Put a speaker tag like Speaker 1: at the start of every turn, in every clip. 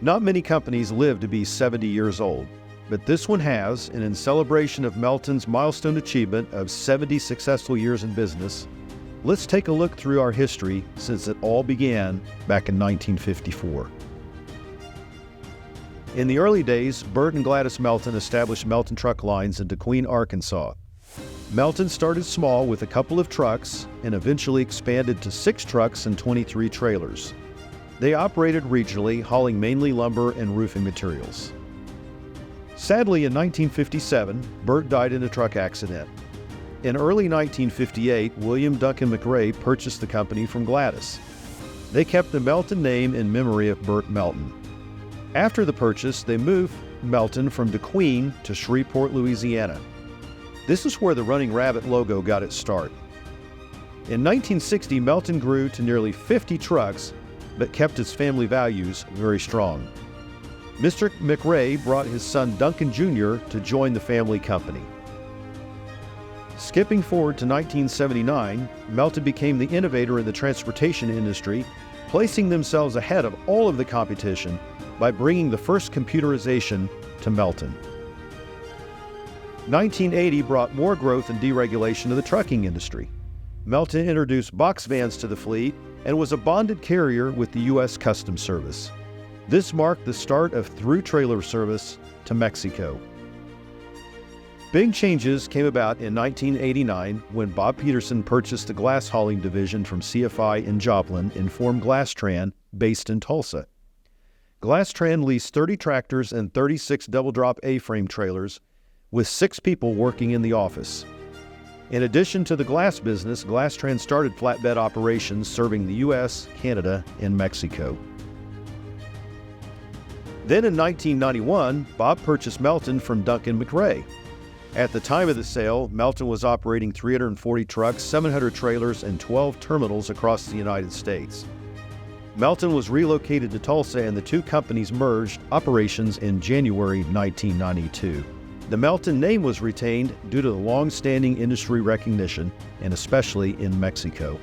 Speaker 1: Not many companies live to be 70 years old, but this one has, and in celebration of Melton's milestone achievement of 70 successful years in business, let's take a look through our history since it all began back in 1954. In the early days, Bert and Gladys Melton established Melton Truck Lines in DeQueen, Arkansas. Melton started small with a couple of trucks and eventually expanded to 6 trucks and 23 trailers. They operated regionally, hauling mainly lumber and roofing materials. Sadly, in 1957, Bert died in a truck accident. In early 1958, William Duncan McRae purchased the company from Gladys. They kept the Melton name in memory of Bert Melton. After the purchase, they moved Melton from DeQueen to Shreveport, Louisiana. This is where the Running Rabbit logo got its start. In 1960, Melton grew to nearly 50 trucks, but kept its family values very strong. Mr. McRae brought his son Duncan Jr. to join the family company. Skipping forward to 1979, Melton became the innovator in the transportation industry, placing themselves ahead of all of the competition by bringing the first computerization to Melton. 1980 brought more growth and deregulation to the trucking industry. Melton introduced box vans to the fleet and was a bonded carrier with the U.S. Customs Service. This marked the start of through trailer service to Mexico. Big changes came about in 1989 when Bob Peterson purchased the glass hauling division from CFI in Joplin and formed Glasstran, based in Tulsa. Glasstran leased 30 tractors and 36 double-drop A-frame trailers, with 6 people working in the office. In addition to the glass business, Glasstran started flatbed operations serving the U.S., Canada, and Mexico. Then in 1991, Bob purchased Melton from Duncan McRae. At the time of the sale, Melton was operating 340 trucks, 700 trailers, and 12 terminals across the United States. Melton was relocated to Tulsa and the two companies merged operations in January 1992. The Melton name was retained due to the long-standing industry recognition, and especially in Mexico.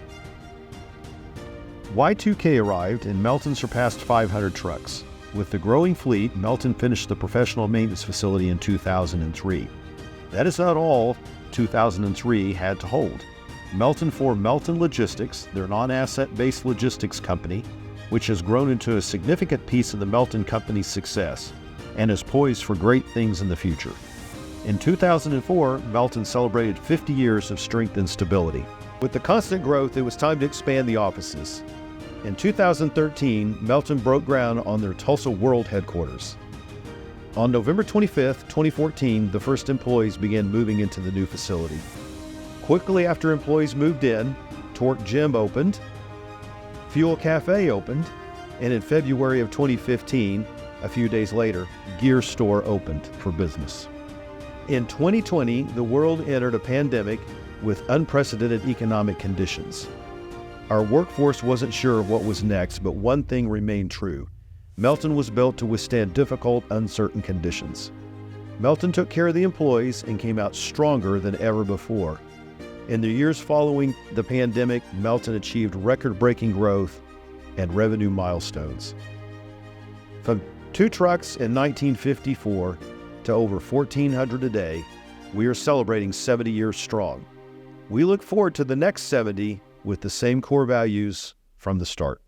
Speaker 1: Y2K arrived and Melton surpassed 500 trucks. With the growing fleet, Melton finished the professional maintenance facility in 2003. That is not all 2003 had to hold. Melton formed Melton Logistics, their non-asset-based logistics company, which has grown into a significant piece of the Melton Company's success and is poised for great things in the future. In 2004, Melton celebrated 50 years of strength and stability. With the constant growth, it was time to expand the offices. In 2013, Melton broke ground on their Tulsa World headquarters. On November 25, 2014, the first employees began moving into the new facility. Quickly after employees moved in, Torque Gym opened, Fuel Cafe opened, and in February of 2015, a few days later, Gear Store opened for business. In 2020, the world entered a pandemic with unprecedented economic conditions. Our workforce wasn't sure what was next, but one thing remained true. Melton was built to withstand difficult, uncertain conditions. Melton took care of the employees and came out stronger than ever before. In the years following the pandemic, Melton achieved record-breaking growth and revenue milestones. From 2 trucks in 1954 to over 1,400 today, we are celebrating 70 years strong. We look forward to the next 70 with the same core values from the start.